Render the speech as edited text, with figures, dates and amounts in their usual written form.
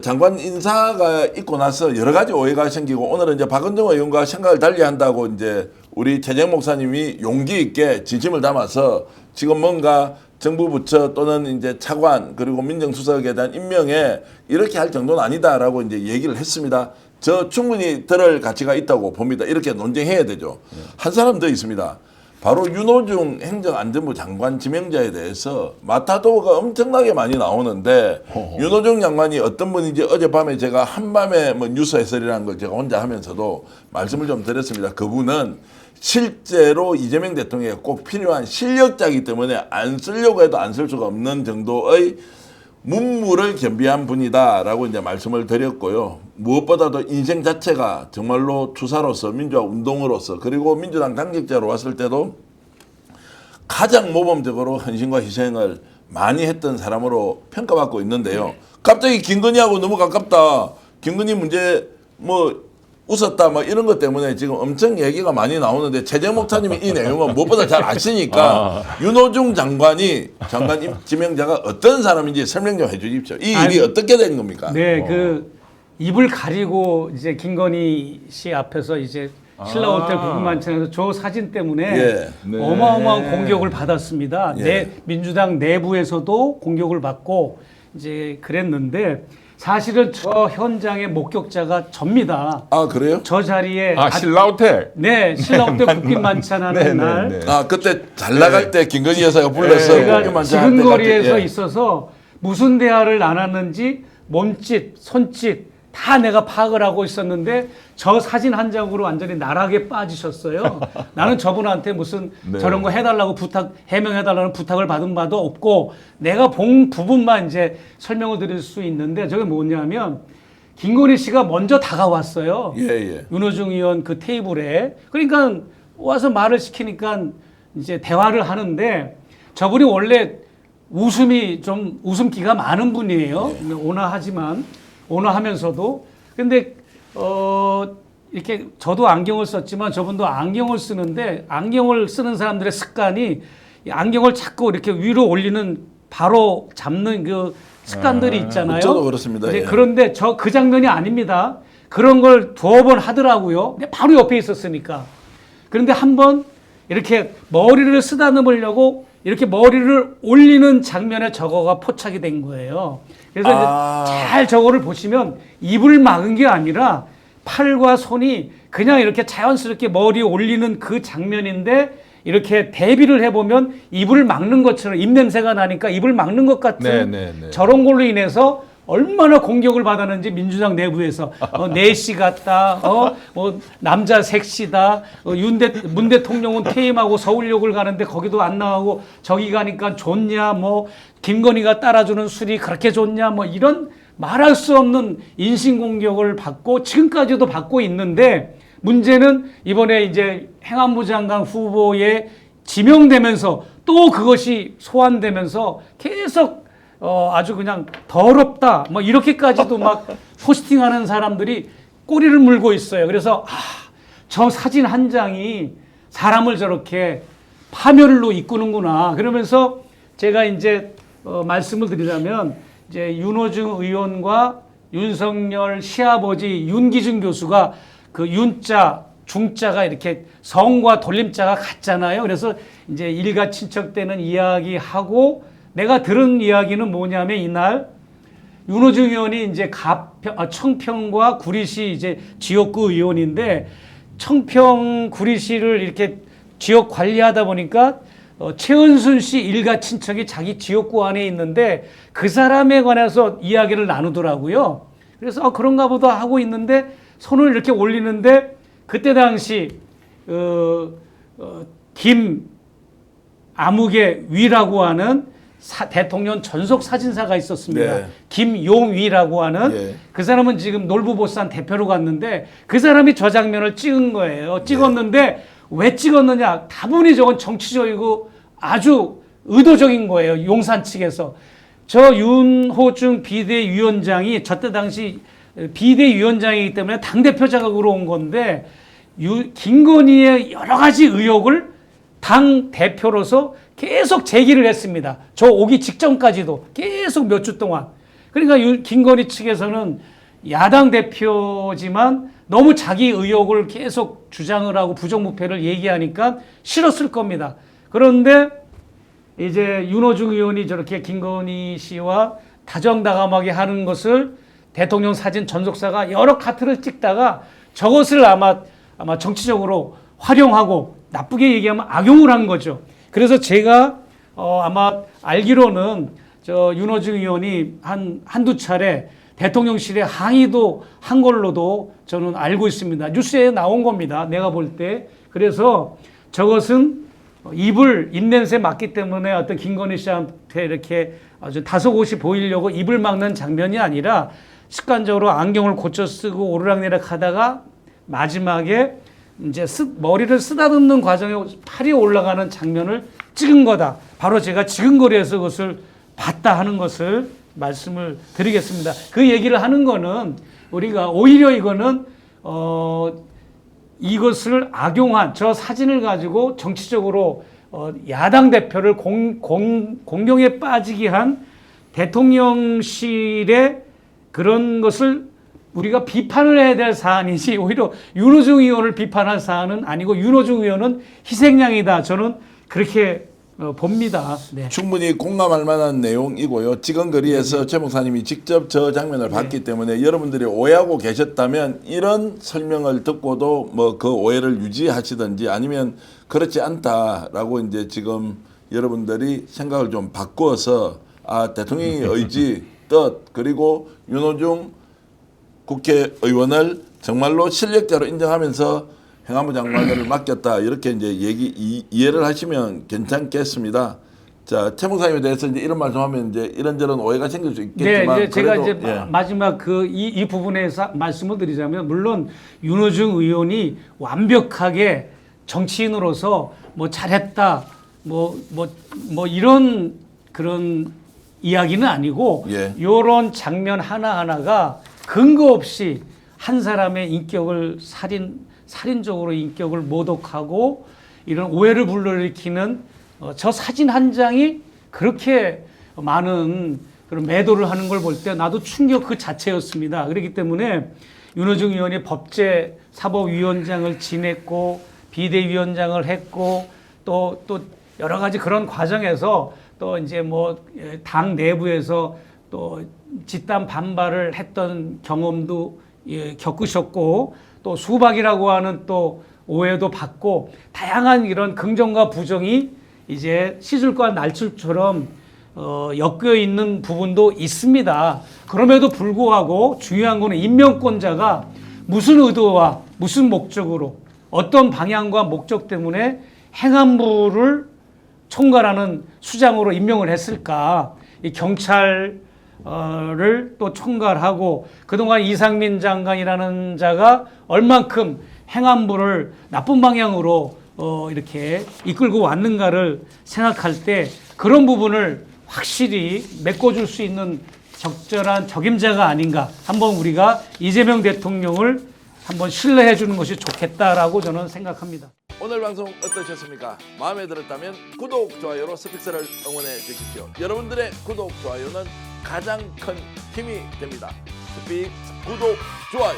장관 인사가 있고 나서 여러 가지 오해가 생기고 오늘은 이제 박은정 의원과 생각을 달리한다고 이제 우리 최재형 목사님이 용기 있게 진심을 담아서 지금 뭔가 정부 부처 또는 이제 차관 그리고 민정수석에 대한 임명에 이렇게 할 정도는 아니다라고 이제 얘기를 했습니다. 저 충분히 들을 가치가 있다고 봅니다. 이렇게 논쟁해야 되죠. 한 사람 더 있습니다. 바로 윤호중 행정안전부 장관 지명자에 대해서 마타도가 엄청나게 많이 나오는데 윤호중 장관이 어떤 분인지 어젯밤에 제가 한밤에 뭐 뉴스 해설이라는 걸 제가 혼자 하면서도 말씀을 좀 드렸습니다. 그분은 실제로 이재명 대통령에 꼭 필요한 실력자이기 때문에 안 쓰려고 해도 안 쓸 수가 없는 정도의 문무를 겸비한 분이다라고 이제 말씀을 드렸고요. 무엇보다도 인생 자체가 정말로 투사로서 민주화 운동으로서 그리고 민주당 당직자로 왔을 때도 가장 모범적으로 헌신과 희생을 많이 했던 사람으로 평가받고 있는데요. 갑자기 김건희하고 너무 가깝다. 김건희 문제 뭐 웃었다 뭐 이런 것 때문에 지금 엄청 얘기가 많이 나오는데 최재형 목사님이 이 내용은 무엇보다 잘 아시니까 윤호중 장관 지명자가 어떤 사람인지 설명 좀 해주십시오. 이 일이 어떻게 된 겁니까? 네, 그 입을 가리고 이제 김건희 씨 앞에서 이제 신라 호텔 부부 만찬에서 저 사진 때문에 어마어마한 공격을 받았습니다. 민주당 내부에서도 공격을 받고 이제 그랬는데. 사실은 저 현장의 목격자가 접니다. 아 그래요? 저 자리에 신라 호텔. 네, 신라 호텔 국빈 만찬하는 날. 아 그때 잘 나갈 때 김건희 여사가 불러서 제가 지근거리에서 있어서 무슨 대화를 나눴는지 몸짓, 손짓 다 내가 파악을 하고 있었는데 저 사진 한 장으로 완전히 나락에 빠지셨어요. 나는 저분한테 무슨 저런 거 해달라고 해명해달라는 부탁을 받은 바도 없고 내가 본 부분만 이제 설명을 드릴 수 있는데 저게 뭐냐면 김건희 씨가 먼저 다가왔어요. 윤호중 의원 그 테이블에. 그러니까 와서 말을 시키니까 이제 대화를 하는데 저분이 원래 웃음기가 많은 분이에요. 온화하면서도. 근데 이렇게 저도 안경을 썼지만 저분도 안경을 쓰는데 안경을 쓰는 사람들의 습관이 안경을 자꾸 이렇게 위로 올리는 바로 잡는 그 습관들이 있잖아요. 저도 그렇습니다. 그런데 그 장면이 아닙니다. 그런 걸 두어 번 하더라고요. 근데 바로 옆에 있었으니까. 그런데 한번 이렇게 머리를 쓰다듬으려고 이렇게 머리를 올리는 장면에 저거가 포착이 된 거예요. 그래서 이제 잘 저거를 보시면 입을 막은 게 아니라 팔과 손이 그냥 이렇게 자연스럽게 머리에 올리는 그 장면인데 이렇게 대비를 해보면 입을 막는 것처럼 입냄새가 나니까 입을 막는 것 같은 저런 걸로 인해서 얼마나 공격을 받았는지 민주당 내부에서 내시 같다, 뭐 남자 섹시다, 문 대통령은 퇴임하고 서울역을 가는데 거기도 안 나가고 저기 가니까 좋냐, 뭐 김건희가 따라주는 술이 그렇게 좋냐, 뭐 이런 말할 수 없는 인신공격을 받고 지금까지도 받고 있는데 문제는 이번에 이제 행안부 장관 후보에 지명되면서 또 그것이 소환되면서 계속 아주 그냥 더럽다 뭐 이렇게까지도 막 포스팅하는 사람들이 꼬리를 물고 있어요. 그래서 저 사진 한 장이 사람을 저렇게 파멸로 이끄는구나. 그러면서 제가 이제 말씀을 드리자면 이제 윤호중 의원과 윤석열 시아버지 윤기준 교수가 그 윤자 중자가 이렇게 성과 돌림자가 같잖아요. 그래서 이제 일가 친척되는 이야기하고 내가 들은 이야기는 뭐냐면 이날 윤호중 의원이 이제 청평과 구리시 이제 지역구 의원인데 청평 구리시를 이렇게 지역 관리하다 보니까 최은순 씨 일가 친척이 자기 지역구 안에 있는데 그 사람에 관해서 이야기를 나누더라고요. 그래서 그런가 보다 하고 있는데 손을 이렇게 올리는데 그때 당시 김아무개 위라고 하는 대통령 전속 사진사가 있었습니다. 김용위라고 하는 그 사람은 지금 놀부보산 대표로 갔는데 그 사람이 저 장면을 찍은 거예요. 찍었는데 왜 찍었느냐? 다분히 저건 정치적이고 아주 의도적인 거예요. 용산 측에서. 저 윤호중 비대위원장이 저때 당시 비대위원장이기 때문에 당대표 자격으로 온 건데 김건희의 여러 가지 의혹을 당 대표로서 계속 제기를 했습니다. 저 오기 직전까지도 계속 몇 주 동안. 그러니까 김건희 측에서는 야당 대표지만 너무 자기 의혹을 계속 주장을 하고 부정부패를 얘기하니까 싫었을 겁니다. 그런데 이제 윤호중 의원이 저렇게 김건희 씨와 다정다감하게 하는 것을 대통령 사진 전속사가 여러 카트를 찍다가 저것을 아마 정치적으로 활용하고 나쁘게 얘기하면 악용을 한 거죠. 그래서 제가 아마 알기로는 저 윤호중 의원이 한두 차례 대통령실에 항의도 한 걸로도 저는 알고 있습니다. 뉴스에 나온 겁니다. 내가 볼 때. 그래서 저것은 입냄새 맡기 때문에 어떤 김건희 씨한테 이렇게 아주 다소곳이 보이려고 입을 막는 장면이 아니라 습관적으로 안경을 고쳐 쓰고 오르락내리락 하다가 마지막에 이제 머리를 쓰다듬는 과정에 팔이 올라가는 장면을 찍은 거다. 바로 제가 지근거리에서 그것을 봤다 하는 것을 말씀을 드리겠습니다. 그 얘기를 하는 거는 우리가 오히려 이거는 이것을 악용한 저 사진을 가지고 정치적으로 야당 대표를 공경에 빠지게 한 대통령실의 그런 것을 우리가 비판을 해야 될 사안이지 오히려 윤호중 의원을 비판할 사안은 아니고 윤호중 의원은 희생양이다. 저는 그렇게 봅니다. 네. 충분히 공감할 만한 내용이고요. 지근거리에서 최 목사님이 직접 저 장면을 봤기 때문에 여러분들이 오해하고 계셨다면 이런 설명을 듣고도 뭐 그 오해를 유지하시든지 아니면 그렇지 않다라고 이제 지금 여러분들이 생각을 좀 바꾸어서 대통령의 의지, 뜻 그리고 윤호중 국회의원을 정말로 실력자로 인정하면서 행안부 장관을 맡겼다 이렇게 이제 이해를 하시면 괜찮겠습니다. 자, 최 목사님에 대해서 이제 이런 말씀하면 이제 이런저런 오해가 생길 수 있겠지만, 네, 이제 제가 그래도, 이제 마지막 이 부분에서 말씀을 드리자면 물론 윤호중 의원이 완벽하게 정치인으로서 뭐 잘했다, 뭐 이런 그런 이야기는 아니고 이런 장면 하나 하나가 근거 없이 한 사람의 인격을 살인적으로 인격을 모독하고 이런 오해를 불러일으키는 저 사진 한 장이 그렇게 많은 그런 매도를 하는 걸 볼 때 나도 충격 그 자체였습니다. 그렇기 때문에 윤호중 의원이 법제사법위원장을 지냈고 비대위원장을 했고 또 여러 가지 그런 과정에서 또 이제 뭐 당 내부에서 또 집단 반발을 했던 경험도 겪으셨고 또 수박이라고 하는 또 오해도 받고 다양한 이런 긍정과 부정이 이제 시줄과 날줄처럼 엮여 있는 부분도 있습니다. 그럼에도 불구하고 중요한 거는 임명권자가 무슨 의도와 무슨 목적으로 어떤 방향과 목적 때문에 행안부를 총괄하는 수장으로 임명을 했을까? 이 경찰을 또 총괄하고 그동안 이상민 장관이라는 자가 얼만큼 행안부를 나쁜 방향으로 이렇게 이끌고 왔는가를 생각할 때 그런 부분을 확실히 메꿔줄 수 있는 적절한 적임자가 아닌가. 한번 우리가 이재명 대통령을 한번 신뢰해 주는 것이 좋겠다라고 저는 생각합니다. 오늘 방송 어떠셨습니까? 마음에 들었다면 구독, 좋아요로 스픽스를 응원해 주십시오. 여러분들의 구독, 좋아요는 가장 큰 힘이 됩니다. 스픽스 구독, 좋아요.